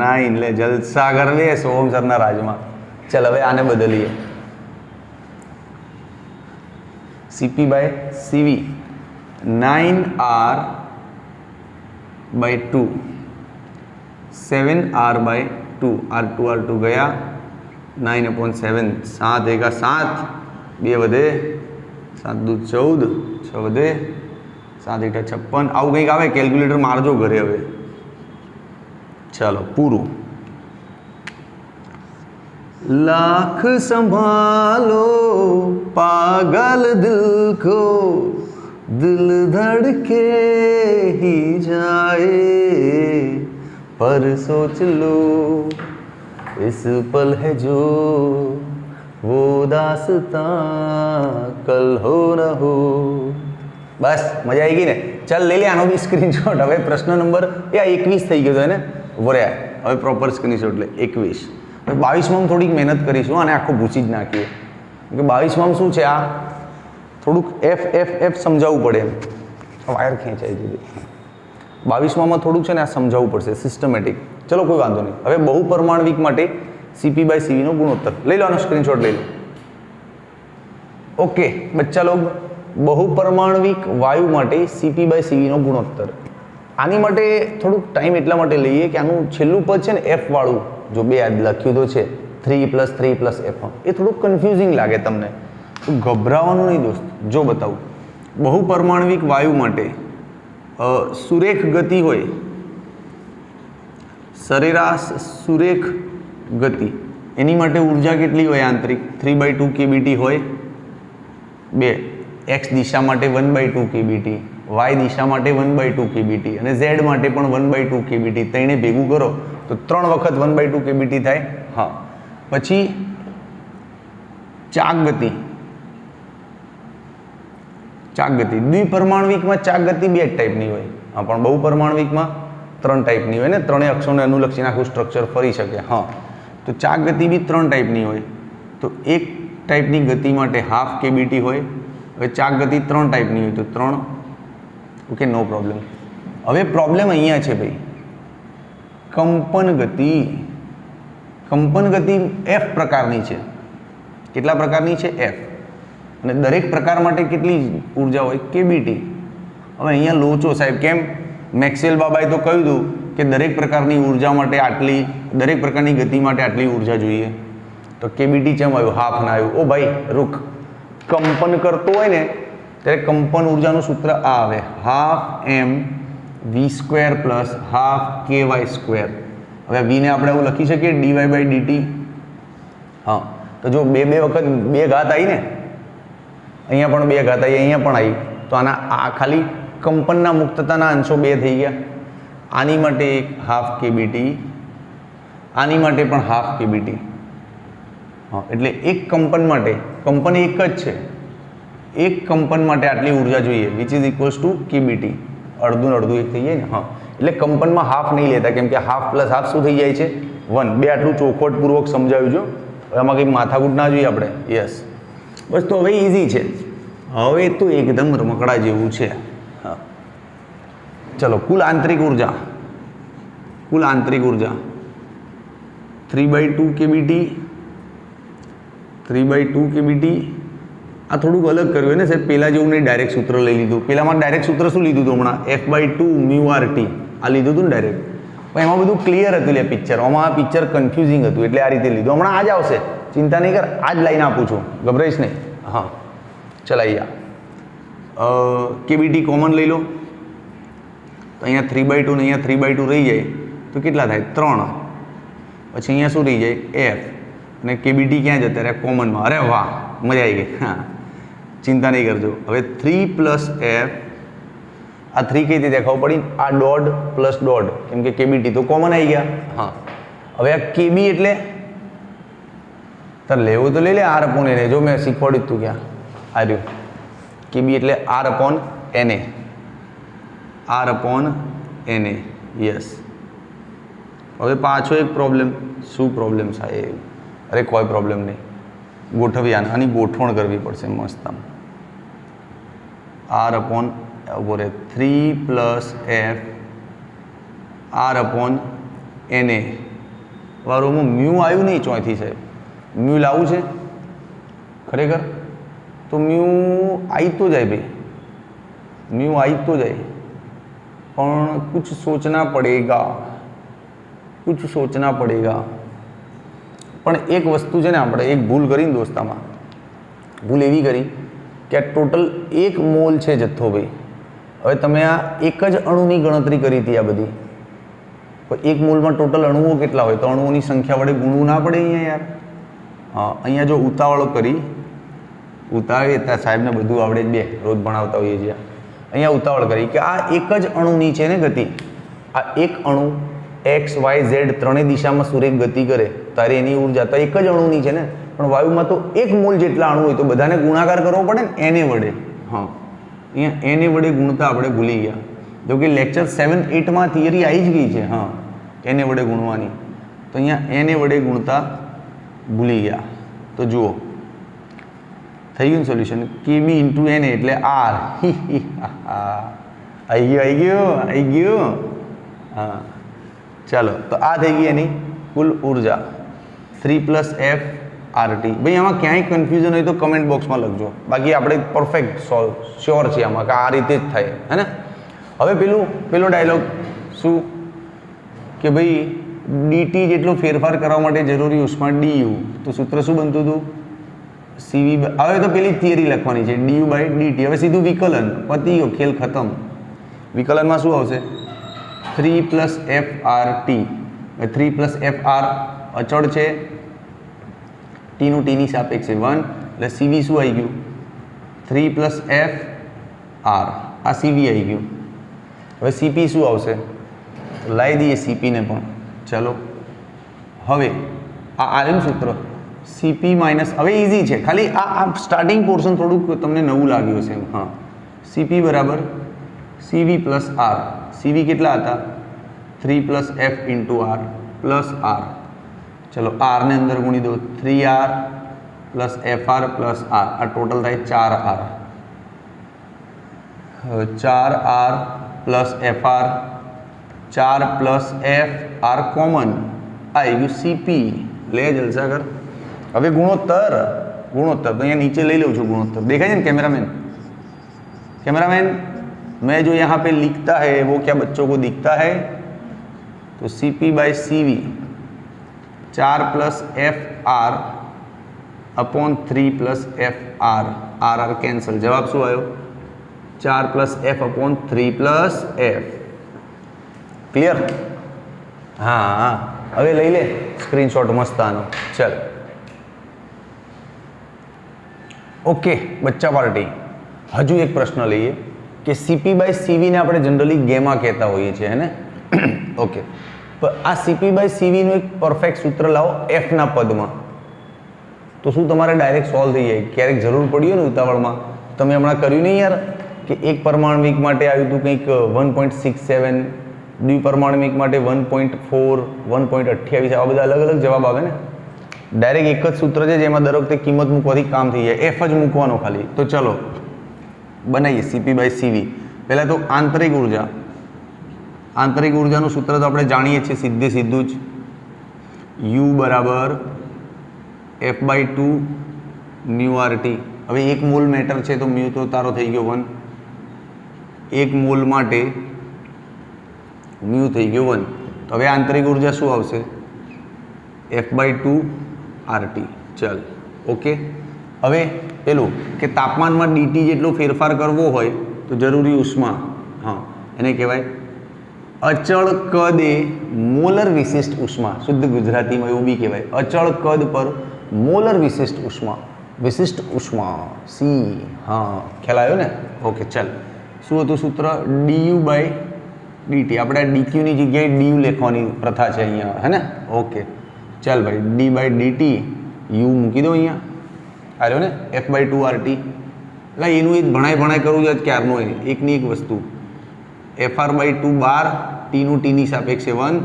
9 લે જલસા કર લે સોહમ સરના રાજમાં ચલ હવે આને બદલીએ CP by CV 9R by 2 7R by 2 R2 गया 9/7 7 एका 7 2 વધે 7 દૂ 14 6 વધે 7 એકા 56 આવું કંઈક આવે કેલ્ક્યુલેટર મારજો ઘરે હવે ચાલો પૂરું लाख संभालो पागल दिल को दिल धड़के ही जाए पर सोच लो इस पल है जो वो दास्तां कल हो न हो बस मजा आएगी ने चल ले ले आनो भी स्क्रीनशॉट હવે પ્રશ્ન નંબર 21 થઈ ગયો છે ને વરે હવે પ્રોપર સ્ક્રીનશોટ લે 21 22માં થોડીક મહેનત કરીશું અને આખું ભૂસી જ નાખીએ કે 22માં શું છે આ થોડુંક એફ એફ એફ સમજાવવું પડે એમ વાયર ખેંચાઈ દીધી 22માં થોડુંક છે ને આ સમજાવવું પડશે સિસ્ટમેટિક ચલો કોઈ વાંધો નહીં હવે બહુપરમાણવિક માટે CP by CV નો ગુણોત્તર લઈ લો આનો સ્ક્રીનશોટ લઈ લો ઓકે બચ્ચા લોગ બહુપરમાણવિક વાયુ માટે CP by CV નો ગુણોત્તર આની માટે થોડુંક ટાઈમ એટલા માટે લઈએ કે આનું છેલ્લું પદ છે ને એફ વાળું जो बे आज लख्यू तो है 3+3+f ये थोड़ा कन्फ्यूजिंग लगे तमने तो गभरावानुं नहीं दोस्त जो बताऊँ बहुपरमाणविक वायु माटे सुरेख गति होय सरेराश सुरेख गति एनी माटे ऊर्जा केटली होय आंतरिक 3/2 kBt होय बे x दिशा माटे 1/2 kBt y दिशा माटे 1/2 kBt અને z माटे पण 1/2 kBt तेने भेगुं करो तो 3 वखत 1/2 kBt थाय हाँ पछी चाक गति द्विपरमाणविक में चाक गति 2 टाइपनी होय हाँ पण बहुपरमाणविक में 3 टाइपनी होय ने त्रणेय अक्षोने अनुलक्षीने आखुं स्ट्रक्चर फरी शके हाँ तो चाक गति भी 3 टाइपनी होय तो एक टाइपनी गति माटे हाफ kBt होय हवे चाक गति 3 टाइपनी होय तो 3 ओके नो प्रॉब्लम हवे प्रॉब्लम अहींया छे भाई कंपन गति एफ प्रकारनी है केटला प्रकारनी है एफ અને દરેક પ્રકાર માટે કેટલી ઊર્જા હોય kBt હવે અહીંયા લોચો સાહેબ કેમ મેક્સવેલ બાબાએ તો કહ્યું હતું કે દરેક પ્રકારની ઊર્જા માટે આટલી દરેક પ્રકારની ગતિ માટે આટલી ઊર્જા જોઈએ તો kBt કેમ આવ્યું હાફ ના આવ્યું ઓ ભાઈ રૂક કંપન કરતો હોય ને ત્યારે કંપન ઊર્જાનું સૂત્ર આ આવે half m v² plus half ky². હવે v ને આપણે એવું લખી શકીએ dy/dt હા તો જો બે વખત 2 ઘાત આવી ને અહીંયા પણ 2 ઘાત આવી અહીંયા પણ આવી તો આના આ ખાલી કંપનના મુક્તતાના અંશો 2 થઈ ગયા આની માટે એક હાફ kBt આની માટે પણ હાફ kBt હા એટલે એક કંપન માટે કંપન એક જ છે એક કંપન માટે આટલી ઊર્જા જોઈએ which is equals two kBt અડધું અડધું એક થઈ જાય ને હા એટલે કંપનમાં હાફ નહીં લેતા કેમ કે હાફ પ્લસ હાફ શું થઈ જાય છે 1 બે આટલું ચોખવટપૂર્વક સમજાવ્યું જો એમાં કંઈક માથાકૂટ ના જોઈએ આપણે યસ બસ તો હવે ઇઝી છે હવે તો એકદમ રમકડા જેવું છે હા ચલો કુલ આંતરિક ઊર્જા 3/2 kBt 3/2 kBt આ થોડુંક અલગ કર્યું હોય ને સાહેબ પહેલાં જેવું નહીં ડાયરેક્ટ સૂત્ર લઈ લીધું પહેલાંમાં ડાયરેક્ટ સૂત્ર શું લીધું હતું હમણાં f/2 μrt આ લીધું હતું ને ડાયરેક્ટ પણ એમાં બધું ક્લિયર હતું લે પિક્ચર આમાં આ પિક્ચર કન્ફ્યુઝિંગ હતું એટલે આ રીતે લીધું હમણાં આ જ આવશે ચિંતા નહીં કર આ જ લાઈન આપું છું ગભરાઈશ નહીં હા ચલાઈ kBt કોમન લઈ લો તો અહીંયા 3/2 ને અહીંયા 3/2 રહી જાય તો કેટલા થાય 3 પછી અહીંયા શું રહી જાય f અને kBt ક્યાં જતા રહ્યા કોમનમાં અરે વાહ મજા આવી ગઈ હા ચિંતા નહીં કરજો હવે 3 + f આ 3 કઈ રીતે દેખાવ પડી આ ડોટ પ્લસ ડોટ કેમ કે kBt તો કોમન આવી ગયા હા હવે આ kb એટલે તાર લેવું તો લઈ લે r/na જો મેં શીખવાડ્યું તું ક્યાં આ રહ્યું kb એટલે r/na આર અપોન એને. યસ. હવે પાછો એક પ્રોબ્લેમ. શું પ્રોબ્લેમ સાહેબ? અરે કોઈ પ્રોબ્લેમ નહીં, ગોઠવી આની ગોઠવણ કરવી પડશે મસ્ત. આર અપોન બોરે 3 પ્લસ એફ આર અપોન એને. વારોમાં મ્યુ આવ્યું નહીં ચોથી સાહેબ. મ્યુ લાવવું છે ખરેખર તો મ્યુ આવી તો જાય ભાઈ, મ્યુ આવી તો જાય, પણ કુછ સોચના પડેગા, કુછ સોચના પડેગા. પણ એક વસ્તુ છે ને, આપણે એક ભૂલ કરીને દોસ્તામાં, ભૂલ એવી કરી કે આ ટોટલ 1 મોલ છે જથ્થો ભાઈ. હવે તમે આ એક જ અણુની ગણતરી કરી હતી આ બધી, પણ 1 મોલમાં ટોટલ અણુઓ કેટલા હોય તો અણુઓની સંખ્યા વડે ગુણવું ના પડે અહીંયા યાર. હા, અહીંયા જો ઉતાવળો કરી, ઉતાવળી ત્યાં સાહેબને બધું આવડે જ, બે રોજ ભણાવતા હોઈએ છીએ. અહીંયા ઉતાવળ કરી કે આ એક જ અણુની છે ને ગતિ, આ એક અણુ એક્સ વાય ઝેડ ત્રણેય દિશામાં સુરેખ ગતિ કરે તારે એની ઉર્જા તો એક જ અણુની છે ને, પણ વાયુમાં તો 1 મોલ જેટલા અણુ હોય તો બધાને ગુણાકાર કરવો પડે ને એને વડે. હા, અહીંયા એને વડે ગુણતા આપણે ભૂલી ગયા. જો કે લેક્ચર 7-8માં થિયરી આવી જ ગઈ છે. હા, એને વડે ગુણવાની, તો અહીંયા એને વડે ગુણતા ભૂલી ગયા. તો જુઓ થઈ ગયું સોલ્યુશન. કેબી ઇન્ટુ એને એટલે આર. આવી ગયું. હા, ચાલો તો આ થઈ ગઈ એની કુલ ઉર્જા 3 પ્લસ એફ આર ટી. ભાઈ આમાં ક્યાંય કન્ફ્યુઝન હોય તો કમેન્ટ બોક્સમાં લખજો, બાકી આપણે પરફેક્ટ શ્યોર છીએ આમાં કે આ રીતે જ થાય હે ને. હવે પેલો ડાયલોગ શું કે ભાઈ ડીટી જેટલો ફેરફાર કરવા માટે જરૂરી ઉષ્મા ડીયુ, તો સૂત્ર શું બનતું હતું? સીવી. હવે તો પેલી થિયરી લખવાની છે ડીયુ બાય ડીટી. હવે સીધું વિકલન, પતી ગયો, ખેલ ખતમ. વિકલનમાં શું આવશે? 3 plus F r t. 3 plus F r અચળ છે, ટીનું ટીની સાપેક્ષે 1, એટલે સીવી શું આવી ગયું? 3 પ્લસ એફ આર. આ સીવી આવી ગયું. હવે સીપી શું આવશે? લાવી દઈએ સીપીને પણ. ચલો હવે આ આર્યન સૂત્ર સીપી માઇનસ, હવે ઇઝી છે, ખાલી આ સ્ટાર્ટિંગ પોર્શન થોડુંક તમને નવું લાગ્યું છે. હા, સીપી બરાબર સીવી પ્લસ આર. સીવી કેટલા હતા? 3 plus f into r plus r. ચલો આરને અંદર ગુણી દો, 3r plus F r plus r. આ ટોટલ થાય 4r. 4r plus F r, 4 plus F r common, આ આવી સીપી. લે જલસા કર. હવે ગુણોત્તર તો અહીંયા નીચે લઈ લઉં છું ગુણोत्तर. દેખાય છે ना कैमरामैन? मैं जो यहाँ पे लिखता है वो क्या बच्चों को दिखता है? तो CP by CV 4 plus f r upon 3 plus f r. R cancel. जवाब શું આવ્યો? 4 plus f upon 3 plus f. Clear? હા, હવે લઈ લે સ્ક્રીનશોટ મસ્ત આનો. ચલ ઓકે બચ્ચા પાર્ટી. હજુ એક પ્રશ્ન લઈએ કે CP બાય CV ને આપણે જનરલી ગેમા કહેતા હોઈએ છીએ હે ને. ઓકે, પણ આ CP બાય CV નું એક પરફેક્ટ સૂત્ર લાવો F ના પદમાં, તો શું તમારે ડાયરેક્ટ સોલ્વ થઈ જાય? ક્યારેક જરૂર પડી હોય ને ઉતાવળમાં, તમે હમણાં કર્યું નહીં યાર કે એક પરમાણવિક માટે આવ્યું હતું કંઈક 1.67, દ્વિપરમાણવિક માટે 1.4, 1.28, આવા બધા અલગ અલગ જવાબ આવે ને. ડાયરેક્ટ એક જ સૂત્ર છે જેમાં દર વખતે કિંમત મૂકવાથી કામ થઈ જાય, F જ મૂકવાનો ખાલી. તો ચલો બનાવીએ CP બાય CV. પહેલાં તો આંતરિક ઉર્જાનું સૂત્ર તો આપણે જાણીએ છીએ સીધું જ, U બરાબર F/2 મ્યુ RT. હવે 1 મોલ મેટર છે તો મ્યુ તો તારો થઈ ગયો 1, 1 મોલ માટે મ્યુ થઈ ગયો 1. તો હવે આંતરિક ઉર્જા શું આવશે? F/2 RT. ચાલ ઓકે. હવે પેલું કે તાપમાનમાં ડીટી જેટલો ફેરફાર કરવો હોય તો જરૂરી ઉષ્મા, હા એને કહેવાય અચળ કદે મોલર વિશિષ્ટ ઉષ્મા. શુદ્ધ ગુજરાતીમાં એવું બી કહેવાય, અચળ કદ પર મોલર વિશિષ્ટ ઉષ્મા સી. હા ખ્યાલ આવ્યો ને? ઓકે ચાલ. શું હતું સૂત્ર? DU by dt. આપણે આ DQની જગ્યાએ DU લખવાની પ્રથા છે અહીંયા હે ને. ઓકે ચાલ ભાઈ, D બાય ડીટી U મૂકી દો અહીંયા. આવ્યો ને F/2 RT. એટલે એનું એ ભણાય કરવું છે ક્યારનું હોય, એકની એક વસ્તુ. FR/2 12, ટીનું ટીની સાપેક્ષે 1,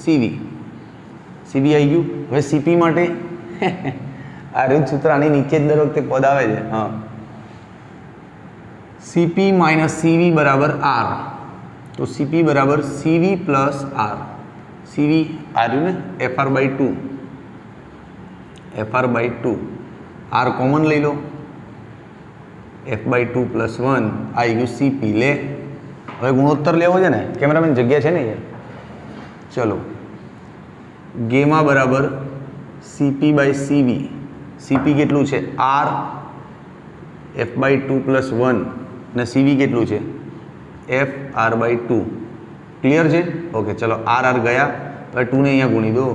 CV આવી ગયું. હવે CP માટે આ રીત સૂત્ર આની નીચે જ દર વખતે પદ આવે છે. હા, CP - CV બરાબર R. તો CP બરાબર CV પ્લસ R. CV આવ્યું ને FR/2, R કોમન લઈ લો, F/2 + 1 આવી ગયું CP. લે હવે ગુણોત્તર લેવો છે ને, કેમેરામેન જગ્યા છે ને યાર? ચલો, ગેમા બરાબર CP/CV. CP કેટલું છે? R F/2 + 1 અને CV કેટલું છે? FR/2. ક્લિયર છે? ઓકે, ચલો R ગયા. હવે 2 ને અહીંયા ગુણી દો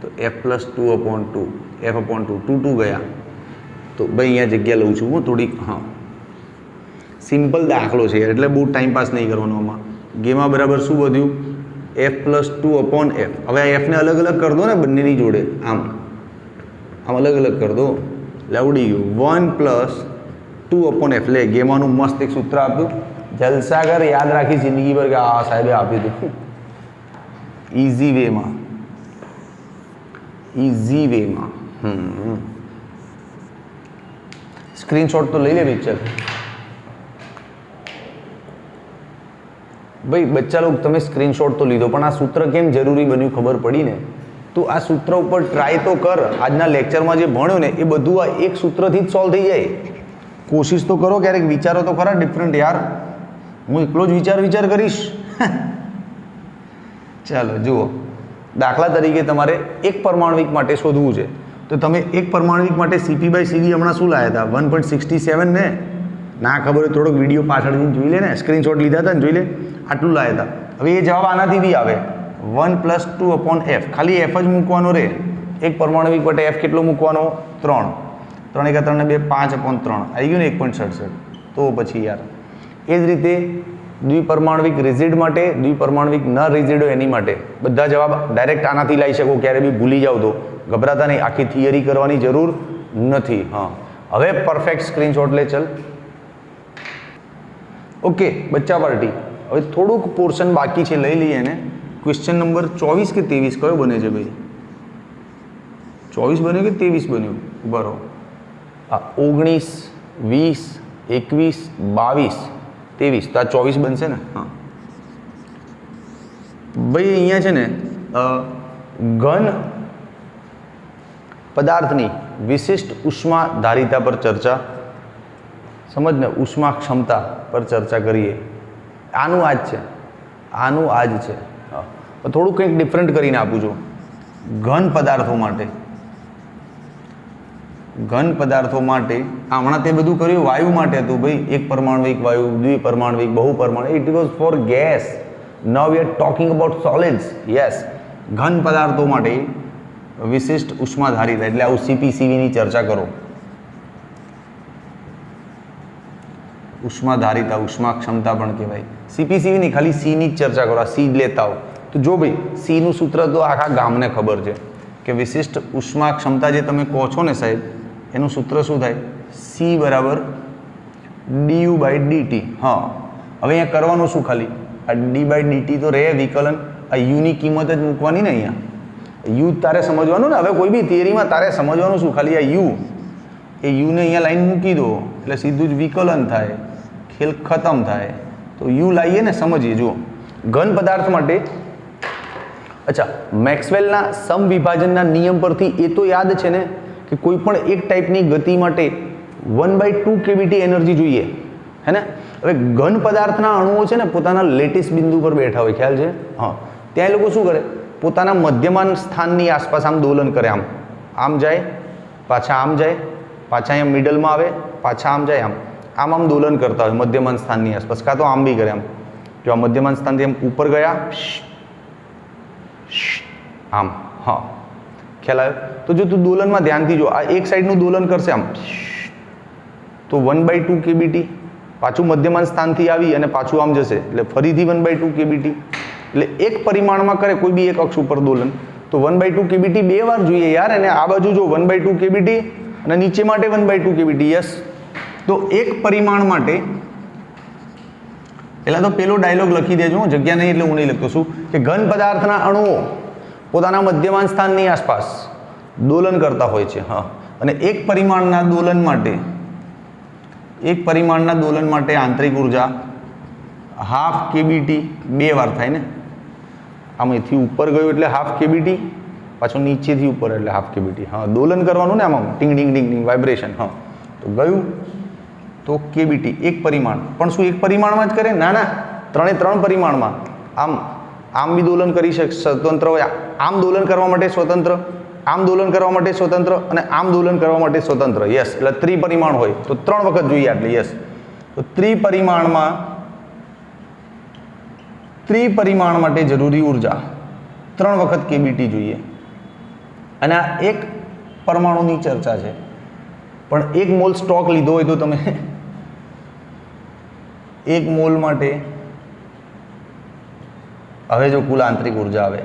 તો F+2/2, F/2, 2 ગયા. તો ભાઈ અહીંયા જગ્યા લઉં છું હું થોડીક. હા, સિમ્પલ દાખલો છે એટલે બહુ ટાઈમ પાસ નહીં કરવાનો આમાં. ગેમા બરાબર શું વધ્યું? F+2/F. હવે આ Fને અલગ અલગ કરી દો ને બંનેની જોડે, આમ અલગ અલગ કરી દો એટલે આવડી ગયું 1+2/F. લે, ગેમાનું મસ્ત એક સૂત્ર આપ્યું, જલસાગર યાદ રાખી જિંદગી પર કે આ સાહેબે આપ્યું હતું ઇઝી વેમાં. સ્ક્રીનશોટ તો લઈ લે પિક્ચર. ભાઈ બચ્ચા લોકો, તમે સ્ક્રીનશોટ તો લીધો, પણ આ સૂત્ર કેમ જરૂરી બન્યું ખબર પડી ને? તો આ સૂત્ર ઉપર ટ્રાય તો કર. આજના લેક્ચરમાં જે ભણ્યું ને એ બધું આ એક સૂત્રથી જ સોલ્વ થઈ જાય. કોશિશ તો કરો, ક્યારેક વિચારો તો ખરા ડિફરન્ટ. યાર હું એકલો જ વિચાર કરીશ? ચાલો જુઓ, દાખલા તરીકે તમારે એક પરમાણવિક માટે શોધવું છે. તો તમે એક પરમાણવિક માટે CP/CV હમણાં શું લાવ્યા હતા? 1.67 ને? ના ખબર હોય થોડોક વિડીયો પાછળ જોઈ લે ને, સ્ક્રીનશોટ લીધા હતા ને, જોઈ લે, આટલું લાવ્યા હતા. હવે એ જવાબ આનાથી બી આવે 1+2/F. ખાલી F જ મૂકવાનો રહે. એક પરમાણવિક માટે F કેટલો મૂકવાનો? 3. 3 × 3 = 5/3 આવી ગયું ને 1.67. તો પછી યાર એ જ રીતે દ્વિપરમાણવિક રિજિડ માટે, દ્વિપરમાણવિક ન રિજિડ હોય એની માટે બધા જવાબ ડાયરેક્ટ આનાથી લાવી શકો. ક્યારે બી ભૂલી જાવ તો ગભરાતા નહીં, આખી થિયરી કરવાની જરૂર નથી. હા, હવે પરફેક્ટ સ્ક્રીનશોટ લે. ચલ, ઓકે બચ્ચા પાર્ટી, હવે થોડુંક પોર્શન બાકી છે, લઈ લઈએ એને. ક્વેશ્ચન નંબર 24 કે 23 કયો બને છે ભાઈ? 24 બન્યો કે 23 બન્યો? બરો, આ 19, 20, 21, 22, 23, તો આ 24 બનશે ને? હા ભાઈ, અહીંયા છે ને ઘન પદાર્થની વિશિષ્ટ ઉષ્મા ધારિતા પર ચર્ચા. સમજ ને, ઉષ્મા ક્ષમતા પર ચર્ચા કરીએ. આનું આ જ છે, આનું આ જ છે. થોડું કંઈક ડિફરન્ટ કરીને આપું છું. ઘન પદાર્થો માટે હમણાં તે બધું કર્યું વાયુ માટે હતું ભાઈ. એક પરમાણવિક વાયુ, દ્વિપરમાણવિક, બહુપરમાણવિક. It was for gas. Now we are talking about solids. Yes, ઘન પદાર્થો માટે વિશિષ્ટ ઉષ્માધારિતા એટલે આવું CP/CV ની ચર્ચા કરો. ઉષ્માધારિતા, ઉષ્મા ક્ષમતા પણ કહેવાય. CP/CV ની ખાલી C ની જ ચર્ચા કરો. આ C જ લેતા હો. તો જો ભાઈ, C નું સૂત્ર તો આખા ગામને ખબર છે કે વિશિષ્ટ ઉષ્મા ક્ષમતા જે તમે કહો છો ને સાહેબ, એનું સૂત્ર શું થાય? C બરાબર du/dt. હા, હવે અહીંયા કરવાનું શું? ખાલી આ d/dt તો રહે વિકલન. આ u ની કિંમત જ મૂકવાની ને અહીંયા. u તારે સમજવાનું ને. હવે કોઈ બી થિયરીમાં તારે સમજવાનું શું? ખાલી આ u, એ u ને અહીંયા લાઈન મૂકી દો એટલે સીધું જ વિકલન થાય, ખેલ ખતમ થાય. તો u લાવીએ ને, સમજીએ. જુઓ, ઘન પદાર્થ માટે અચ્છા, મેક્સવેલના સમવિભાજનના નિયમ પરથી એ તો યાદ છે ને કે કોઈ પણ એક ટાઈપની ગતિ માટે 1/2 kBT એનર્જી જોઈએ, હે ને? હવે ઘન પદાર્થના અણુઓ છે ને પોતાના લેટિસ બિંદુ પર બેઠા હોય, ખ્યાલ છે? હા, ત્યાં એ લોકો શું કરે? પોતાના મધ્યમાન સ્થાનની આસપાસ આમ દોલન કરે. આમ જાય, પાછા આમ જાય, પાછા અહીંયા મિડલમાં આવે, પાછા આમ જાય, આમ દોલન કરતા હોય મધ્યમાન સ્થાનની આસપાસ. કાં તો આમ બી કરે. જો આ મધ્યમાન સ્થાનથી આમ ઉપર ગયા, આમ. હા, ખ્યાલ આવ્યો? તો જો તું દોલનમાં ધ્યાનથી જો, આ એક સાઈડનું દોલન કરશે આમ, તો 1/2 kBT. પાછું મધ્યમાન સ્થાનથી આવી અને પાછું આમ જશે એટલે ફરીથી 1/2 kBT. એટલે એક પરિમાણમાં કરે કોઈ બી એક અક્ષ ઉપર દોલન તો 1/2 kBT 2 વાર જોઈએ યાર. અને આ બાજુ જો 1/2 kBT અને નીચે માટે 1/2 kBT. યસ, તો એક પરિમાણ માટે પહેલાં તો પેલો ડાયલોગ લખી દેજો, જગ્યા નહીં એટલે હું નહીં લખતો. શું કે ઘન પદાર્થના અણુઓ પોતાના મધ્યમાન સ્થાનની આસપાસ દોલન કરતા હોય છે. હા, અને એક પરિમાણના દોલન માટે આંતરિક ઉર્જા હાફ કેબીટી 2 વાર થાય ને. આમાંથી ઉપર ગયું એટલે હાફ કેબીટી, પાછું નીચેથી ઉપર એટલે હાફ કેબીટી. હા, દોલન કરવાનું ને આમાં ટીંગ ટીંગ ટીંગ ટીંગ વાઇબ્રેશન. હા, તો ગયું તો કેબીટી એક પરિમાણ. પણ શું એક પરિમાણમાં જ કરે? ના ના, 3 પરિમાણમાં. આમ બી દોલન કરી શકે સ્વતંત્ર હોય, આમ દોલન કરવા માટે સ્વતંત્ર, આમ દોલન કરવા માટે સ્વતંત્ર અને આમ દોલન કરવા માટે સ્વતંત્ર. યસ, એટલે ત્રિપરિમાણ હોય તો 3 વખત જોઈએ આટલે. યસ, તો ત્રિપરિમાણ માટે જરૂરી ઉર્જા 3 વખત કેબીટી જોઈએ. અને આ એક પરમાણુની ચર્ચા છે, પણ 1 મોલ સ્ટોક લીધો હોય તો તમે 1 મોલ માટે હવે જો કુલ આંતરિક ઉર્જા આવે,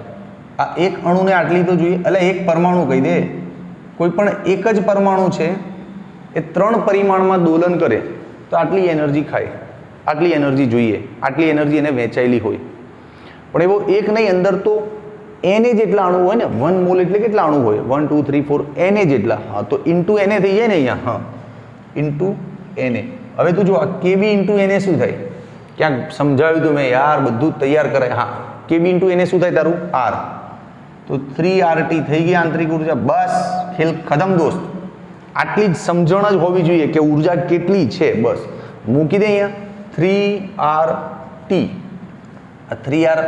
આ એક અણુને આટલી તો જોઈએ. એટલે એક પરમાણુ કહી દે, કોઈ પણ એક જ પરમાણુ છે એ 3 પરિમાણમાં દોલન કરે તો આટલી એનર્જી ખાય, આટલી એનર્જી જોઈએ, આટલી એનર્જી એને વહેંચાયેલી હોય. પણ એવો એક નહીં, અંદર તો એને જેટલા અણુ હોય ને. 1 મોલ એટલે કેટલા અણુ હોય? 1 2 3 4 એને જેટલા. હા, તો ઇન્ટુ એને થઈ જાય ને અહીંયા. હા, ઇન્ટુ એને. હવે તું જો આ કેબી ઇન્ટુ એને શું થાય? ક્યાંક સમજાવ્યું તું મેં યાર, બધું તૈયાર કરાય. હા, કેબી ઇન્ટુ એને શું થાય તારું? આર. તો 3RT થઈ ગઈ આંતરિક ઉર્જા. બસ, ખેલ ખતમ દોસ્ત. આટલી જ સમજણ જ હોવી જોઈએ કે ઉર્જા કેટલી છે. બસ મૂકી દે અહીંયા 3RT. આ 3R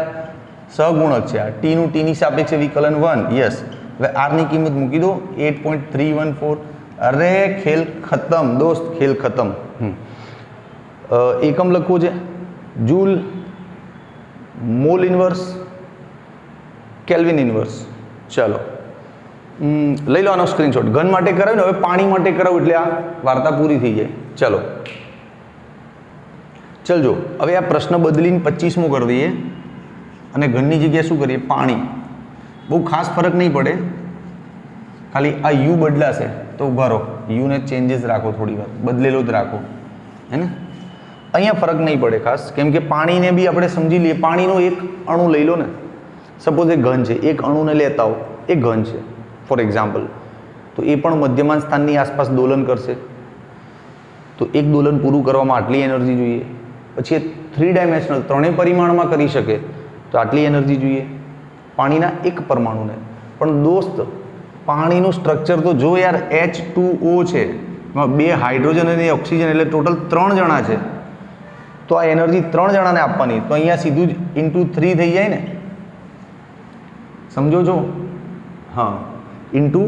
સહગુણક છે. આ ટીનું ટીની સાપેક્ષે વિકલન 1. યસ, હવે આરની કિંમત મૂકી દો 8.314. અરે ખેલ ખતમ દોસ્ત, ખેલ ખતમ. એકમ લખવું છે joule, mall inverse, kelvin inverse. ચાલો લઈ લો આનો સ્ક્રીનશોટ. ઘન માટે કરાવ્યું ને, હવે પાણી માટે કરાવું એટલે આ વાર્તા પૂરી થઈ જાય. ચાલો ચલજો, હવે આ પ્રશ્ન બદલીને 25મો કરી દઈએ અને ઘનની જગ્યાએ શું કરીએ? પાણી. બહુ ખાસ ફરક નહીં પડે, ખાલી આ યુ બદલાશે તો ઉભા રહો, યુને ચેન્જીસ રાખો, થોડી વાર બદલેલો જ રાખો, હે ને. અહીંયા ફરક નહીં પડે ખાસ, કેમ કે પાણીને બી આપણે સમજી લઈએ. પાણીનો એક અણુ લઈ લો ને, સપોઝ એ ઘન છે, એક અણુને લેતા હો, એ ઘન છે ફોર એક્ઝામ્પલ, તો એ પણ મધ્યમાન સ્થાનની આસપાસ દોલન કરશે. તો એક દોલન પૂરું કરવામાં આટલી એનર્જી જોઈએ. પછી એ 3 ડાયમેન્શનલ 3 પરિમાણમાં કરી શકે તો આટલી એનર્જી જોઈએ પાણીના એક પરમાણુને. પણ દોસ્ત, પાણીનું સ્ટ્રક્ચર તો જો યાર, H2O છે, એમાં 2 હાઇડ્રોજન અને ઓક્સિજન, એટલે ટોટલ 3 જણા છે. તો આ એનર્જી 3 જણાને આપવાની, તો અહીંયા સીધું જ ઇન્ટુ 3 થઈ જાય ને. સમજો છો? હા, ઇન્ટુ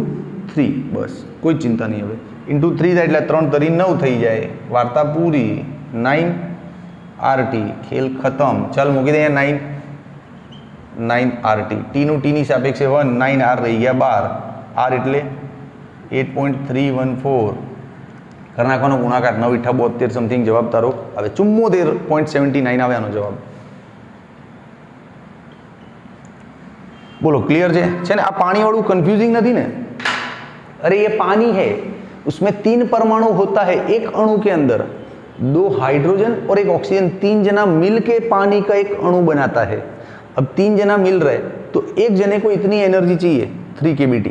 3. બસ કોઈ ચિંતા નહીં. હવે ઇન્ટુ 3 થાય એટલે 3 તરી 9 થઈ જાય. વાર્તા પૂરી. 9RT. ખેલ ખતમ. ચાલ મૂકી દે 9RT. ટીનું ટીની સાપેક્ષે 1, 9R રહી ગયા 12. R એટલે 8.314. કરી નાખવાનો ગુણાકાર. 9 × 72 સમથિંગ જવાબ તારો આવે 74.79 આવે આનો જવાબ. બોલો, ક્લિયર છે ને? આ પાણીવાળું કન્फ्यूजिंग નથી ને? अरे ये पानी है, उसमें 3 परमाणु होता है एक अणु के अंदर, 2 हाइड्रोजन और एक ऑक्सीजन, 3 जना मिलके पानी का एक अणु बनाता है. अब 3 जना मिल रहे तो एक जने को इतनी एनर्जी चाहिए 3 kBT.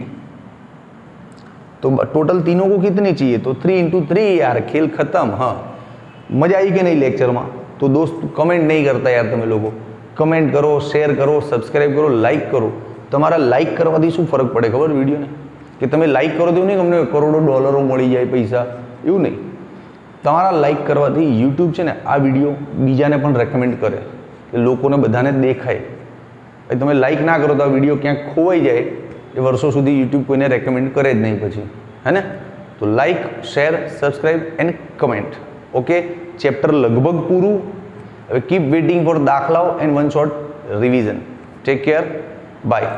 तो टोटल तीनों को कितनी चाहिए? तो 3 × 3 यार, खेल खत्म. हाँ, मजा आई कि नहीं लेक्चर में? तो दोस्त कमेंट नहीं करता यार તમે લોકો. कमेंट करो, शेयर करो, सब्सक्राइब करो, लाइक करो. તમારા લાइक કરવાથી શું ફરક પડે ખબર વિડીયોને? કે તમે લાइक કરો તો નહીં અમને કરોડો ડોલરો મળી જાય પૈસા, એવું નહીં. તમારા લાइक કરવાથી યુટ્યુબ છે ને આ વિડીયો બીજાને પણ રેકમેન્ડ કરે, કે લોકોને બધાને દેખાય. તમે લાइक ના કરો તો આ વિડીયો ક્યાંક ખોવાઈ જાય, એ વર્ષો સુધી યુટ્યુબ કોઈને રેકમેન્ડ કરે જ નહીં પછી, હે ને. તો like, share, subscribe and comment. Okay, chapter લગભગ પૂરું. હવે કીપ વેઇટિંગ ફોર દાખલાઓ and 1 short revision. Take care, by.